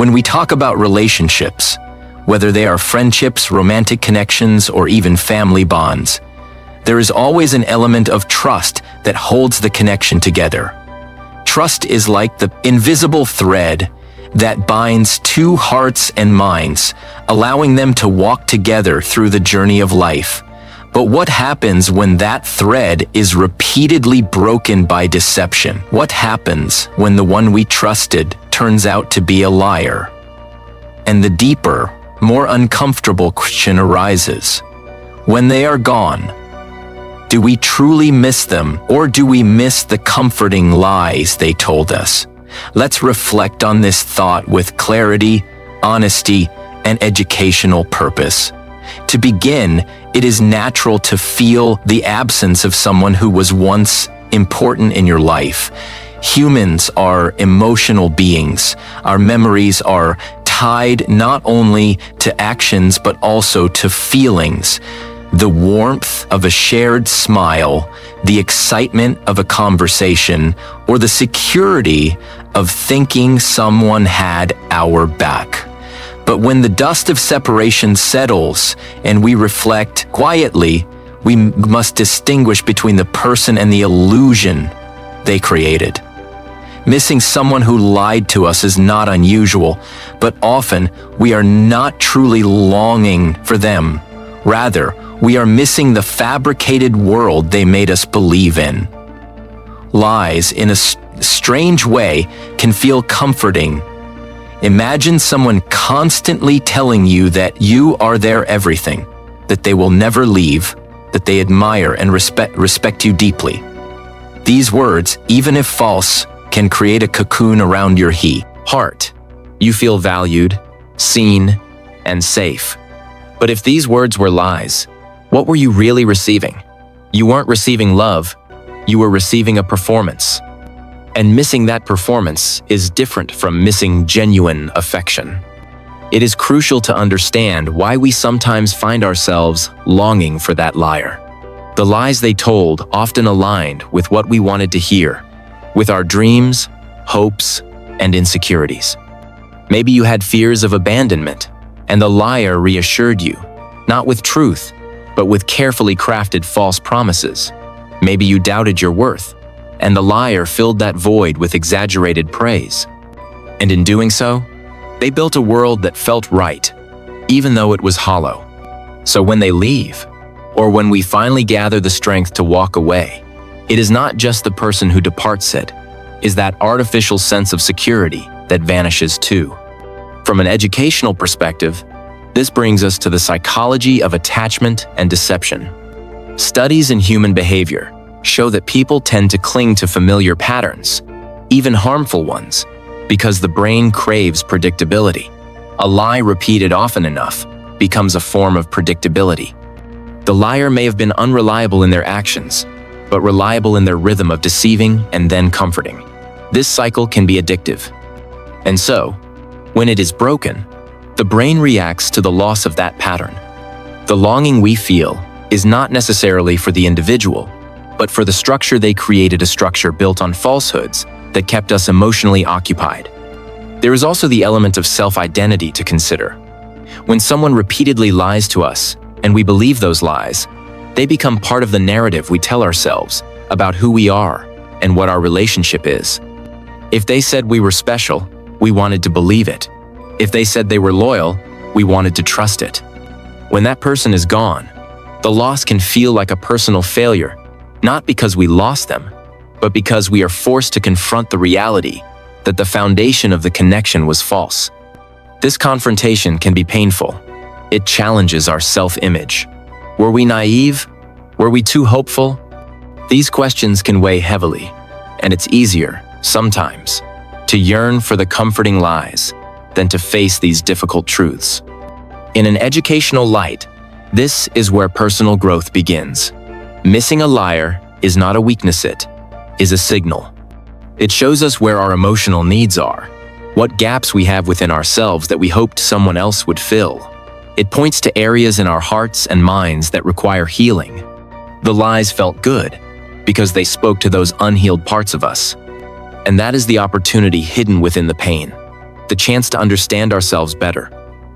When we talk about relationships, whether they are friendships, romantic connections, or even family bonds, there is always an element of trust that holds the connection together. Trust is like the invisible thread that binds two hearts and minds, allowing them to walk together through the journey of life. But what happens when that thread is repeatedly broken by deception? What happens when the one we trusted turns out to be a liar? And the deeper, more uncomfortable question arises. When they are gone, do we truly miss them, or do we miss the comforting lies they told us? Let's reflect on this thought with clarity, honesty, and educational purpose. To begin, it is natural to feel the absence of someone who was once important in your life. Humans are emotional beings. Our memories are tied not only to actions but also to feelings. The warmth of a shared smile, the excitement of a conversation, or the security of thinking someone had our back. But when the dust of separation settles and we reflect quietly, we must distinguish between the person and the illusion they created. Missing someone who lied to us is not unusual, but often we are not truly longing for them. Rather, we are missing the fabricated world they made us believe in. Lies, in a strange way, can feel comforting. Imagine someone constantly telling you that you are their everything, that they will never leave, that they admire and respect you deeply. These words, even if false, can create a cocoon around your heart. You feel valued, seen, and safe. But if these words were lies, what were you really receiving? You weren't receiving love, you were receiving a performance. And missing that performance is different from missing genuine affection. It is crucial to understand why we sometimes find ourselves longing for that liar. The lies they told often aligned with what we wanted to hear, with our dreams, hopes, and insecurities. Maybe you had fears of abandonment, and the liar reassured you, not with truth, but with carefully crafted false promises. Maybe you doubted your worth, and the liar filled that void with exaggerated praise. And in doing so, they built a world that felt right, even though it was hollow. So when they leave, or when we finally gather the strength to walk away, it is not just the person who departs it, is that artificial sense of security that vanishes too. From an educational perspective, this brings us to the psychology of attachment and deception. Studies in human behavior show that people tend to cling to familiar patterns, even harmful ones, because the brain craves predictability. A lie repeated often enough becomes a form of predictability. The liar may have been unreliable in their actions, but reliable in their rhythm of deceiving and then comforting. This cycle can be addictive. And so, when it is broken, the brain reacts to the loss of that pattern. The longing we feel is not necessarily for the individual, but for the structure they created, a structure built on falsehoods that kept us emotionally occupied. There is also the element of self-identity to consider. When someone repeatedly lies to us, and we believe those lies, they become part of the narrative we tell ourselves about who we are and what our relationship is. If they said we were special, we wanted to believe it. If they said they were loyal, we wanted to trust it. When that person is gone, the loss can feel like a personal failure, not because we lost them, but because we are forced to confront the reality that the foundation of the connection was false. This confrontation can be painful. It challenges our self-image. Were we naive? Were we too hopeful? These questions can weigh heavily, and it's easier, sometimes, to yearn for the comforting lies than to face these difficult truths. In an educational light, this is where personal growth begins. Missing a liar is not a weakness, it is a signal. It shows us where our emotional needs are, what gaps we have within ourselves that we hoped someone else would fill. It points to areas in our hearts and minds that require healing. The lies felt good because they spoke to those unhealed parts of us. And that is the opportunity hidden within the pain. the chance to understand ourselves better,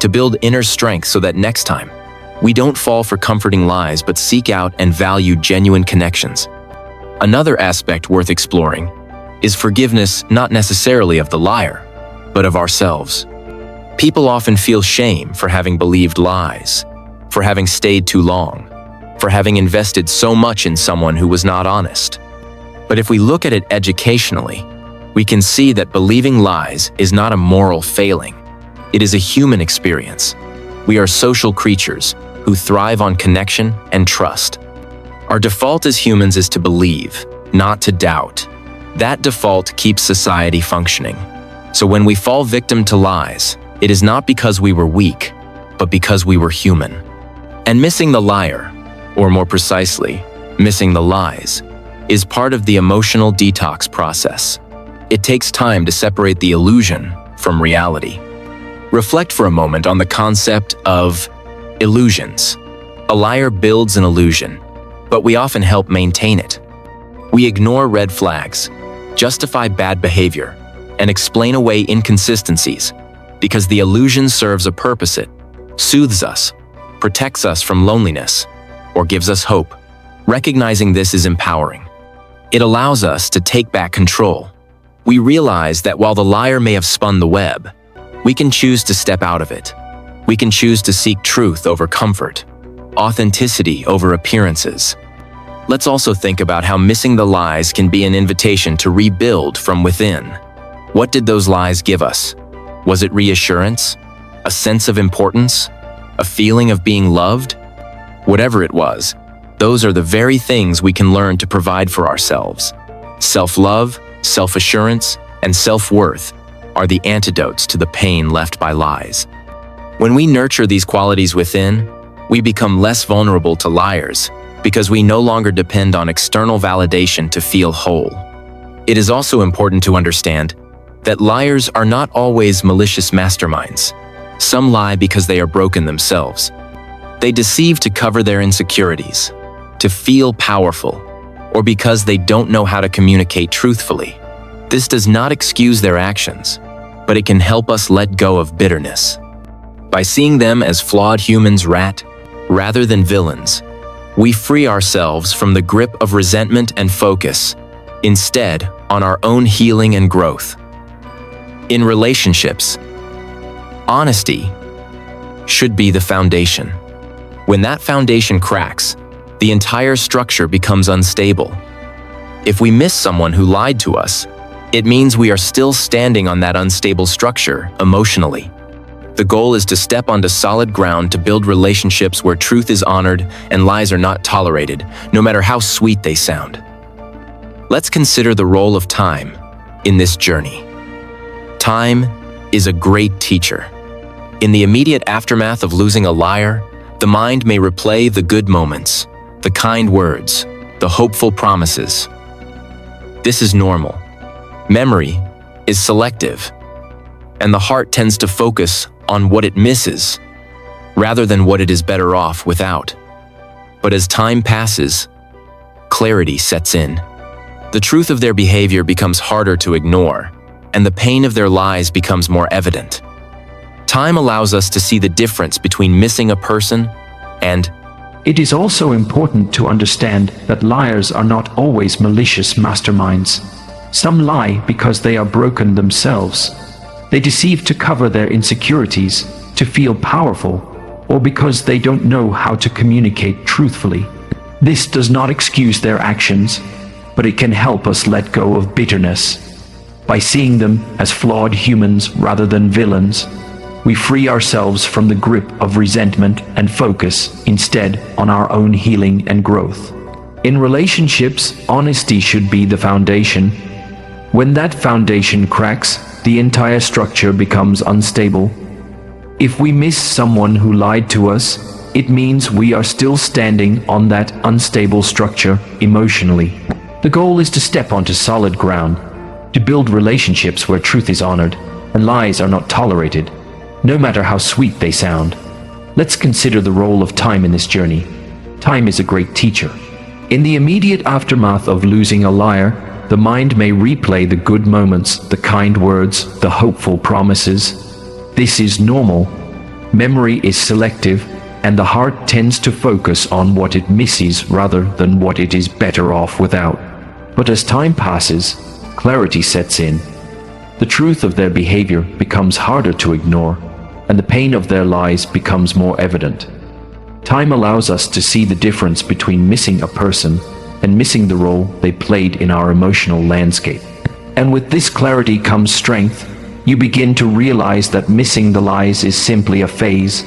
to build inner strength so that next time, we don't fall for comforting lies but seek out and value genuine connections. Another aspect worth exploring is forgiveness, not necessarily of the liar, but of ourselves. People often feel shame for having believed lies, for having stayed too long, for having invested so much in someone who was not honest. But if we look at it educationally, we can see that believing lies is not a moral failing. It is a human experience. We are social creatures who thrive on connection and trust. Our default as humans is to believe, not to doubt. That default keeps society functioning. So when we fall victim to lies, it is not because we were weak, but because we were human. And missing the liar, or more precisely, missing the lies, is part of the emotional detox process. It takes time to separate the illusion from reality. Reflect for a moment on the concept of illusions. A liar builds an illusion, but we often help maintain it. We ignore red flags, justify bad behavior, and explain away inconsistencies because the illusion serves a purpose. It soothes us, protects us from loneliness, or gives us hope. Recognizing this is empowering. It allows us to take back control. We realize that while the liar may have spun the web, we can choose to step out of it. We can choose to seek truth over comfort, authenticity over appearances. Let's also think about how missing the lies can be an invitation to rebuild from within. What did those lies give us? Was it reassurance? A sense of importance? A feeling of being loved? Whatever it was, those are the very things we can learn to provide for ourselves. Self-love, self-assurance, and self-worth are the antidotes to the pain left by lies. When we nurture these qualities within, we become less vulnerable to liars because we no longer depend on external validation to feel whole. It is also important to understand that liars are not always malicious masterminds. Some lie because they are broken themselves. They deceive to cover their insecurities, to feel powerful, or because they don't know how to communicate truthfully. This does not excuse their actions, but it can help us let go of bitterness. By seeing them as flawed humans rather than villains, we free ourselves from the grip of resentment and focus, instead, on our own healing and growth. In relationships, honesty should be the foundation. When that foundation cracks, the entire structure becomes unstable. If we miss someone who lied to us, it means we are still standing on that unstable structure emotionally. The goal is to step onto solid ground to build relationships where truth is honored and lies are not tolerated, no matter how sweet they sound. Let's consider the role of time in this journey. Time is a great teacher. In the immediate aftermath of losing a liar, the mind may replay the good moments, the kind words, the hopeful promises. This is normal. Memory is selective, and the heart tends to focus on what it misses rather than what it is better off without. But as time passes, clarity sets in. The truth of their behavior becomes harder to ignore, and the pain of their lies becomes more evident. Time allows us to see the difference between missing a person and. It is also important to understand that liars are not always malicious masterminds. Some lie because they are broken themselves. They deceive to cover their insecurities, to feel powerful, or because they don't know how to communicate truthfully. This does not excuse their actions, but it can help us let go of bitterness. By seeing them as flawed humans rather than villains, we free ourselves from the grip of resentment and focus instead on our own healing and growth. In relationships, honesty should be the foundation. When that foundation cracks, the entire structure becomes unstable. If we miss someone who lied to us, it means we are still standing on that unstable structure emotionally. The goal is to step onto solid ground, to build relationships where truth is honored and lies are not tolerated, no matter how sweet they sound. Let's consider the role of time in this journey. Time is a great teacher. In the immediate aftermath of losing a liar, the mind may replay the good moments, the kind words, the hopeful promises. This is normal. Memory is selective, and the heart tends to focus on what it misses rather than what it is better off without. But as time passes, clarity sets in. The truth of their behavior becomes harder to ignore, and the pain of their lies becomes more evident. Time allows us to see the difference between missing a person and missing the role they played in our emotional landscape. And with this clarity comes strength. You begin to realize that missing the lies is simply a phase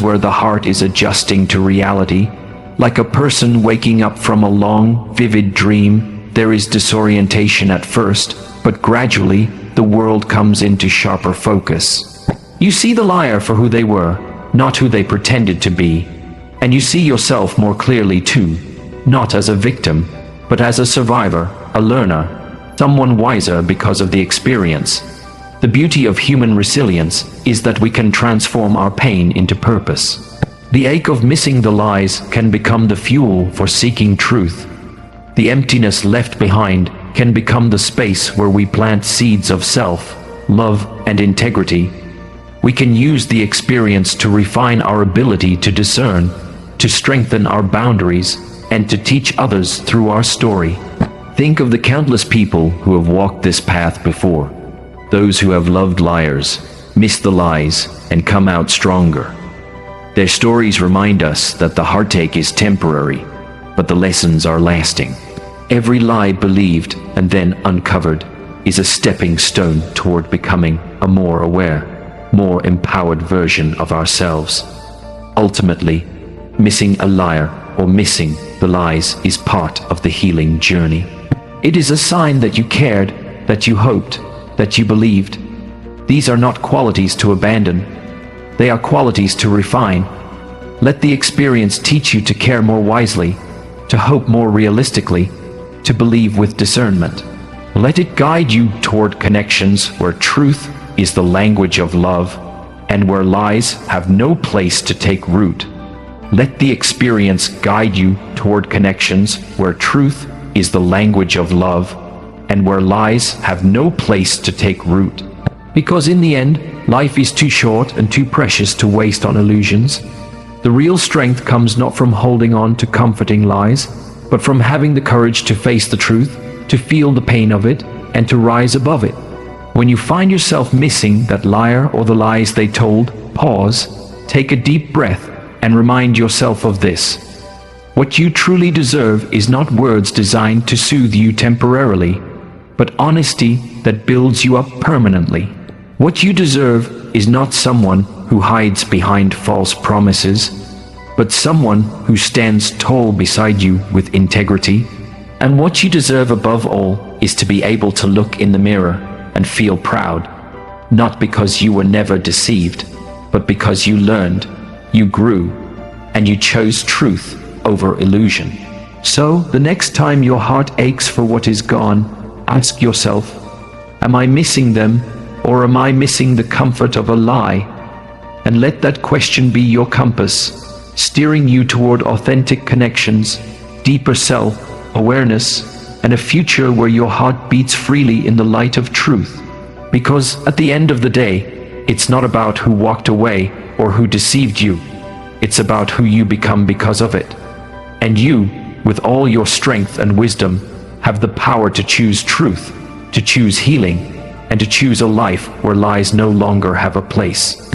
where the heart is adjusting to reality. Like a person waking up from a long, vivid dream, there is disorientation at first, but gradually, the world comes into sharper focus. You see the liar for who they were, not who they pretended to be. And you see yourself more clearly too, not as a victim, but as a survivor, a learner, someone wiser because of the experience. The beauty of human resilience is that we can transform our pain into purpose. The ache of missing the lies can become the fuel for seeking truth. The emptiness left behind can become the space where we plant seeds of self, love, and integrity. We can use the experience to refine our ability to discern, to strengthen our boundaries, and to teach others through our story. Think of the countless people who have walked this path before. Those who have loved liars, missed the lies, and come out stronger. Their stories remind us that the heartache is temporary, but the lessons are lasting. Every lie believed and then uncovered is a stepping stone toward becoming a more aware, more empowered version of ourselves. Ultimately, missing a liar or missing the lies is part of the healing journey. It is a sign that you cared, that you hoped, that you believed. These are not qualities to abandon. They are qualities to refine. Let the experience teach you to care more wisely, to hope more realistically, to believe with discernment. Let it guide you toward connections where truth is the language of love and where lies have no place to take root. Let the experience guide you toward connections where truth is the language of love and where lies have no place to take root. Because in the end, life is too short and too precious to waste on illusions. The real strength comes not from holding on to comforting lies, but from having the courage to face the truth, to feel the pain of it, and to rise above it. When you find yourself missing that liar or the lies they told, pause, take a deep breath, and remind yourself of this. What you truly deserve is not words designed to soothe you temporarily, but honesty that builds you up permanently. What you deserve is not someone who hides behind false promises, but someone who stands tall beside you with integrity. And what you deserve above all is to be able to look in the mirror and feel proud, not because you were never deceived, but because you learned, you grew, and you chose truth over illusion. So, the next time your heart aches for what is gone, ask yourself, am I missing them, or am I missing the comfort of a lie? And let that question be your compass, steering you toward authentic connections, deeper self-awareness, and a future where your heart beats freely in the light of truth. Because at the end of the day, it's not about who walked away or who deceived you. It's about who you become because of it. And you, with all your strength and wisdom, have the power to choose truth, to choose healing, and to choose a life where lies no longer have a place.